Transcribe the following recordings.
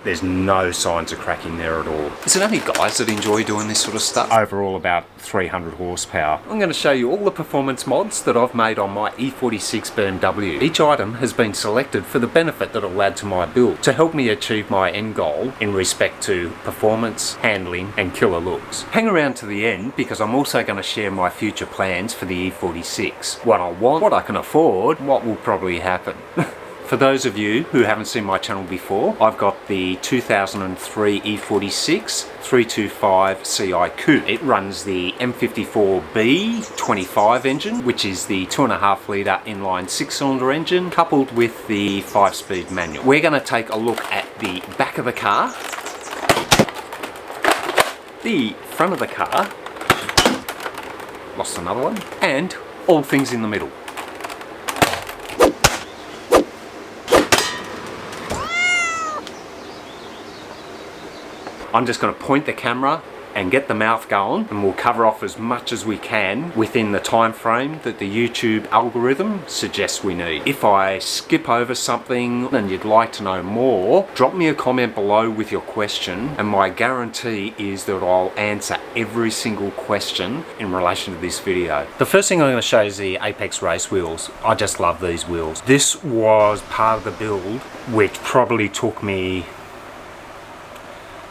There's no signs of cracking there at all. Is it only guys that enjoy doing this sort of stuff? Overall about 300 horsepower. I'm going to show you all the performance mods that I've made on my E46 BMW. Each item has been selected for the benefit that it'll add to my build, to help me achieve my end goal in respect to performance, handling and killer looks. Hang around to the end because I'm also going to share my future plans for the E46. What I want, what I can afford, what will probably happen. For those of you who haven't seen my channel before, I've got the 2003 E46 325 Ci Coupe. It runs the M54B 25 engine, which is the 2.5 litre inline 6-cylinder engine, coupled with the 5-speed manual. We're going to take a look at the back of the car, the front of the car, lost another one, and all things in the middle. I'm just going to point the camera and get the mouth going, and we'll cover off as much as we can within the time frame that the YouTube algorithm suggests we need. If I skip over something and you'd like to know more, drop me a comment below with your question, and my guarantee is that I'll answer every single question in relation to this video. The first thing I'm going to show is the Apex race wheels. I just love these wheels. This was part of the build which probably took me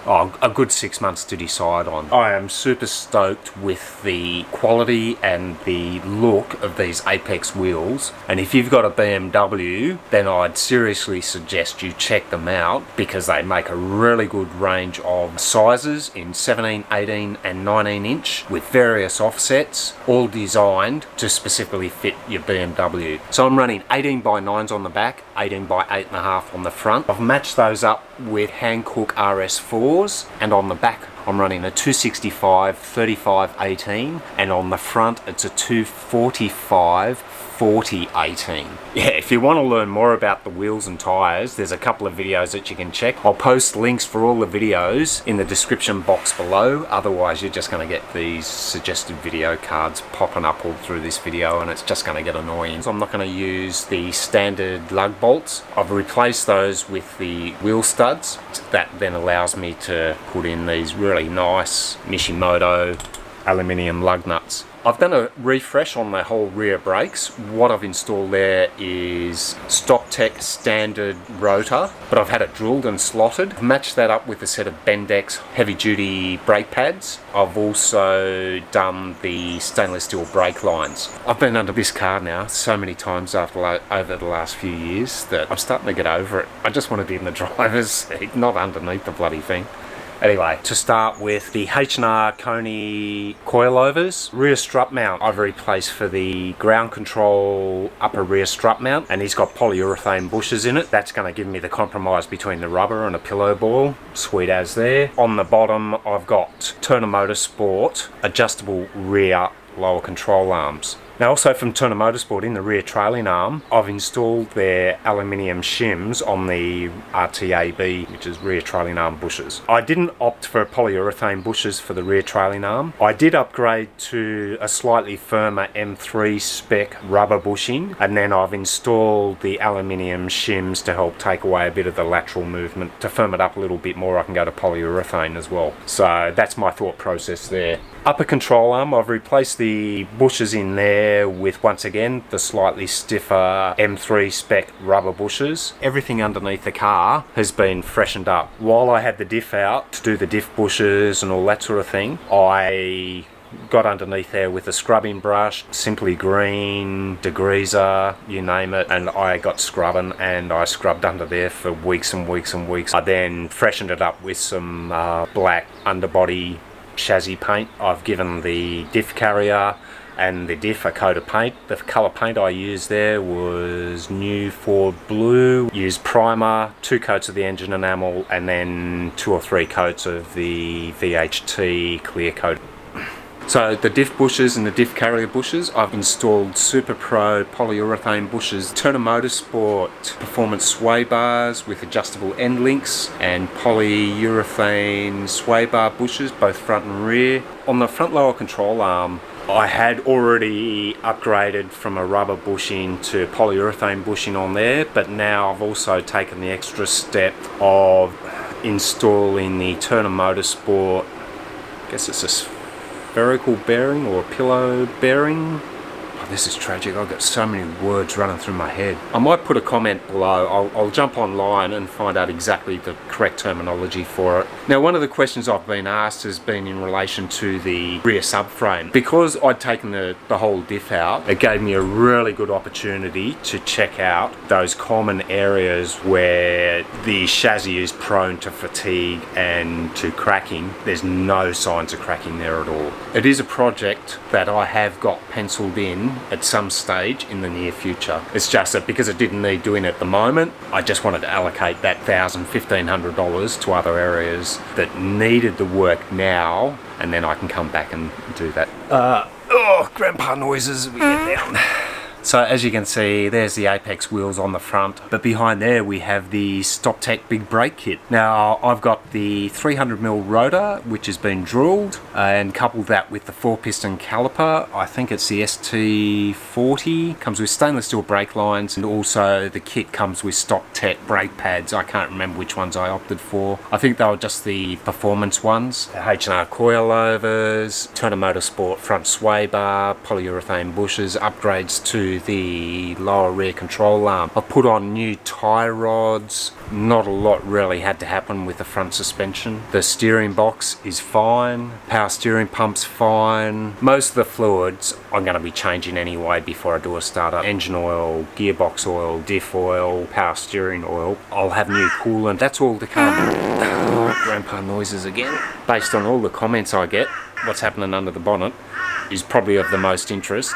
a good 6 months to decide on. I am super stoked with the quality and the look of these Apex wheels, and if you've got a BMW, then I'd seriously suggest you check them out because they make a really good range of sizes in 17, 18 and 19 inch with various offsets, all designed to specifically fit your BMW. So I'm running 18 by 9s on the back, 18 by 8.5 on the front. I've matched those up with Hankook RS4s, and on the back I'm running a 265 35 18, and on the front it's a 245 40 18. Yeah, if you want to learn more about the wheels and tyres, there's a couple of videos that you can check. I'll post links for all the videos in the description box below, otherwise you're just going to get these suggested video cards popping up all through this video and it's just going to get annoying. So I'm not going to use the standard lug bolts. I've replaced those with the wheel studs. That then allows me to put in these really nice Mishimoto aluminium lug nuts. I've done a refresh on the whole rear brakes. What I've installed there is StockTech standard rotor, but I've had it drilled and slotted. I've matched that up with a set of Bendix heavy duty brake pads. I've also done the stainless steel brake lines. I've been under this car now so many times over the last few years that I'm starting to get over it. I just want to be in the driver's seat, not underneath the bloody thing. Anyway, to start with, the H&R Koni coilovers, rear strut mount I've replaced for the ground control upper rear strut mount, and he's got polyurethane bushes in it. That's going to give me the compromise between the rubber and a pillow ball. Sweet as there. On the bottom I've got Turner Motorsport adjustable rear lower control arms. Now also from Turner Motorsport, in the rear trailing arm, I've installed their aluminium shims on the RTAB, which is rear trailing arm bushes. I didn't opt for polyurethane bushes for the rear trailing arm. I did upgrade to a slightly firmer M3 spec rubber bushing, and then I've installed the aluminium shims to help take away a bit of the lateral movement. To firm it up a little bit more, I can go to polyurethane as well. So that's my thought process there. Upper control arm, I've replaced the bushes in there with, once again, the slightly stiffer M3 spec rubber bushes. Everything underneath the car has been freshened up. While I had the diff out to do the diff bushes and all that sort of thing, I got underneath there with a scrubbing brush, Simply Green, degreaser, you name it, and I got scrubbing and I scrubbed under there for weeks and weeks and weeks. I then freshened it up with some black underbody chassis paint. I've given the diff carrier and the diff a coat of paint. The colour paint I used there was New Ford Blue. Used primer, 2 coats of the engine enamel, and then 2 or 3 coats of the VHT clear coat. So the diff bushes and the diff carrier bushes, I've installed Super Pro polyurethane bushes, Turner Motorsport performance sway bars with adjustable end links, and polyurethane sway bar bushes, both front and rear. On the front lower control arm, I had already upgraded from a rubber bushing to polyurethane bushing on there, but now I've also taken the extra step of installing the Turner Motorsport, I guess it's a spherical bearing or a pillow bearing. Oh, this is tragic. I've got so many words running through my head. I might put a comment below. I'll jump online and find out exactly the correct terminology for it. Now, one of the questions I've been asked has been in relation to the rear subframe. Because I'd taken the whole diff out, it gave me a really good opportunity to check out those common areas where the chassis is prone to fatigue and to cracking. There's no signs of cracking there at all. It is a project that I have got penciled in at some stage in the near future. It's just that because it didn't need doing at the moment, I just wanted to allocate that $1,000–1,500 to other areas that needed the work now, and then I can come back and do that. Grandpa noises as we get down. So as you can see, there's the Apex wheels on the front, but behind there we have the StopTech big brake kit. Now I've got the 300mm rotor, which has been drilled, and coupled that with the 4-piston caliper. I think it's the ST40, comes with stainless steel brake lines, and also the kit comes with StopTech brake pads. I can't remember which ones I opted for. I think they were just the performance ones. H&R coilovers, Turner Motorsport front sway bar, polyurethane bushes, upgrades to the lower rear control arm. I've put on new tie rods. Not a lot really had to happen with the front suspension. The steering box is fine. Power steering pump's fine. Most of the fluids I'm going to be changing anyway before I do a startup. Engine oil, gearbox oil, diff oil, power steering oil. I'll have new coolant. That's all to come. Grandpa noises again. Based on all the comments I get, what's happening under the bonnet is probably of the most interest.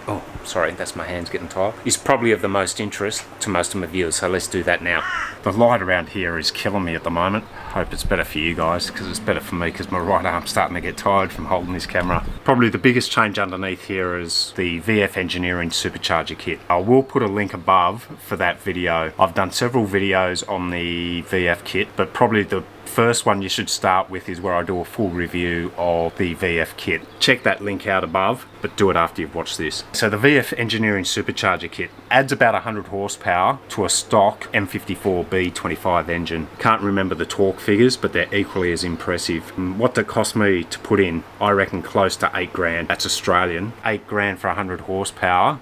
Oh, sorry, that's my hands getting tired. Is probably of the most interest to most of my viewers, so let's do that now. The light around here is killing me at the moment. Hope it's better for you guys, because it's better for me, because my right arm's starting to get tired from holding this camera. Probably the biggest change underneath here is the VF Engineering Supercharger kit. I will put a link above for that video. I've done several videos on the VF kit, but probably the first one you should start with is where I do a full review of the VF kit. Check that link out above, but do it after you've watched this. So the VF Engineering Supercharger kit adds about 100 horsepower to a stock M54 B25 engine. Can't remember the torque figures, but they're equally as impressive. What did it cost me to put in? I reckon close to 8 grand. That's Australian. 8 grand for 100 horsepower.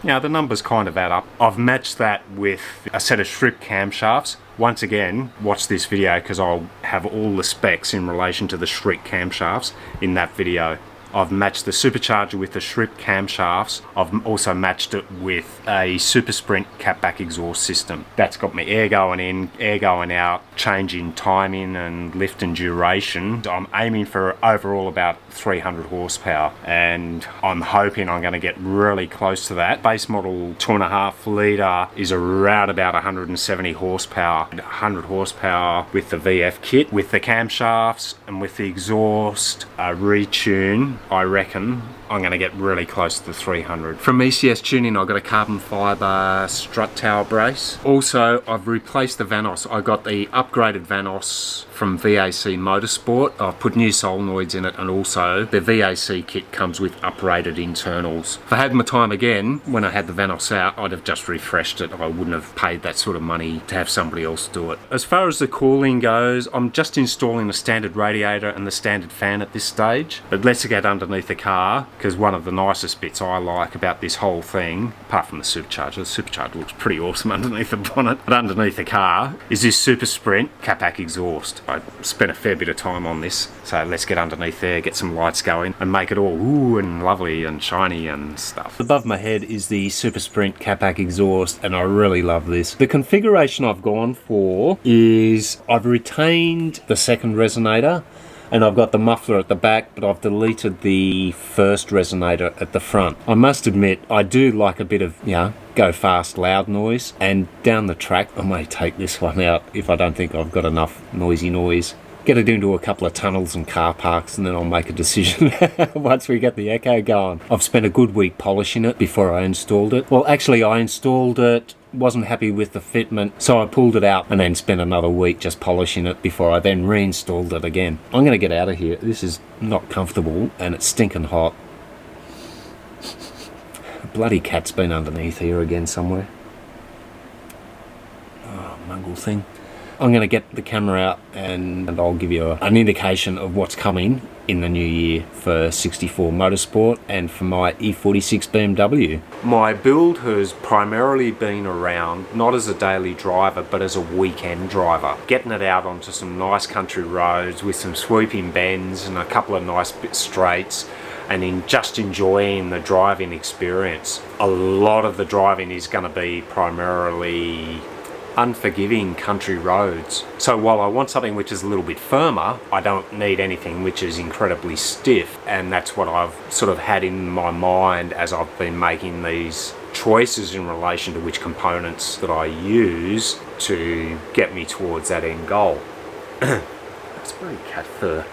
Now the numbers kind of add up. I've matched that with a set of Schripp camshafts. Once again, watch this video because I'll have all the specs in relation to the Schripp camshafts in that video. I've matched the supercharger with the Schripp camshafts. I've also matched it with a Super Sprint catback exhaust system. That's got my air going in, air going out, changing timing and lift and duration. I'm aiming for overall about 300 horsepower, and I'm hoping I'm going to get really close to that. Base model 2.5 litre is around about 170 horsepower. 100 horsepower with the VF kit, with the camshafts and with the exhaust retune. I reckon I'm going to get really close to the 300. From ECS Tuning, I've got a carbon fibre strut tower brace. Also, I've replaced the Vanos. I got the upgraded Vanos from VAC Motorsport. I've put new solenoids in it, and also the VAC kit comes with uprated internals. If I had my time again, when I had the Vanos out, I'd have just refreshed it. I wouldn't have paid that sort of money to have somebody else do it. As far as the cooling goes, I'm just installing the standard radiator and the standard fan at this stage. But let's get underneath the car, because one of the nicest bits I like about this whole thing, apart from the supercharger looks pretty awesome underneath the bonnet, but underneath the car is this Super Sprint catback exhaust. I spent a fair bit of time on this, so let's get underneath there, get some lights going, and make it all ooh and lovely and shiny and stuff. Above my head is the Super Sprint catback exhaust, and I really love this. The configuration I've gone for is I've retained the second resonator, and I've got the muffler at the back, but I've deleted the first resonator at the front. I must admit, I do like a bit of, go fast loud noise, and down the track I may take this one out if I don't think I've got enough noisy noise. Get it into a couple of tunnels and car parks, and then I'll make a decision once we get the echo going. I've spent a good week polishing it before I installed it. Well, actually I installed it, wasn't happy with the fitment, so I pulled it out and then spent another week just polishing it before I then reinstalled it again. I'm going to get out of here. This is not comfortable and it's stinking hot. A bloody cat's been underneath here again somewhere. Oh, mungle thing. I'm going to get the camera out and I'll give you an indication of what's coming in the new year for 64 Motorsport and for my E46 BMW. My build has primarily been around not as a daily driver but as a weekend driver, getting it out onto some nice country roads with some sweeping bends and a couple of nice bit straights, and just enjoying the driving experience. A lot of the driving is going to be primarily unforgiving country roads. So while I want something which is a little bit firmer, I don't need anything which is incredibly stiff, and that's what I've sort of had in my mind as I've been making these choices in relation to which components that I use to get me towards that end goal. That's very cat fur.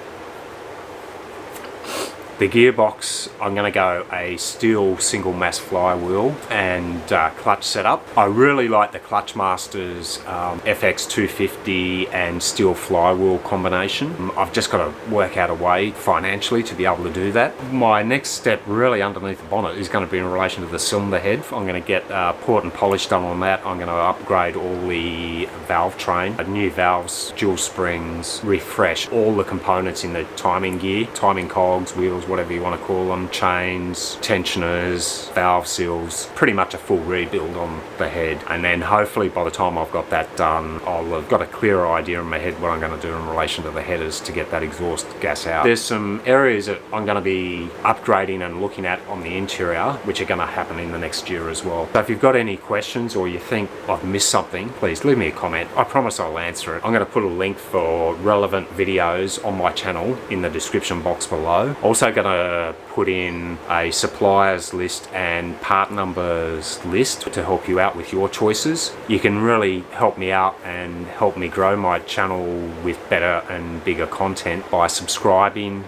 The gearbox, I'm going to go a steel single mass flywheel and clutch setup. I really like the Clutchmasters FX250 and steel flywheel combination. I've just got to work out a way financially to be able to do that. My next step really underneath the bonnet is going to be in relation to the cylinder head. I'm going to get port and polish done on that. I'm going to upgrade all the valve train, new valves, dual springs, refresh all the components in the timing gear, timing cogs, wheels, whatever you want to call them, chains, tensioners, valve seals, pretty much a full rebuild on the head. And then hopefully by the time I've got that done, I'll have got a clearer idea in my head what I'm going to do in relation to the headers to get that exhaust gas out. There's some areas that I'm going to be upgrading and looking at on the interior, which are going to happen in the next year as well. So if you've got any questions or you think I've missed something, please leave me a comment. I promise I'll answer it. I'm going to put a link for relevant videos on my channel in the description box below. Also going to put in a suppliers list and part numbers list to help you out with your choices. You can really help me out and help me grow my channel with better and bigger content by subscribing,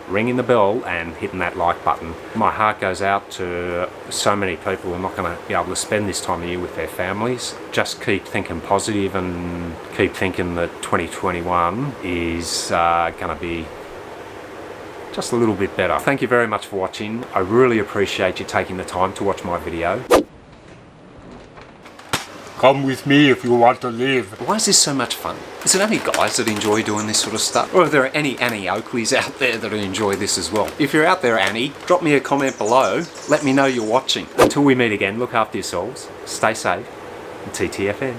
ringing the bell and hitting that like button. My heart goes out to so many people who are not going to be able to spend this time of year with their families. Just keep thinking positive and keep thinking that 2021 is going to be just a little bit better. Thank you very much for watching. I really appreciate you taking the time to watch my video. Come with me if you want to live. Why is this so much fun? Is it only guys that enjoy doing this sort of stuff? Or are there any Annie Oakleys out there that enjoy this as well? If you're out there, Annie, drop me a comment below. Let me know you're watching. Until we meet again, look after yourselves, stay safe, and TTFN.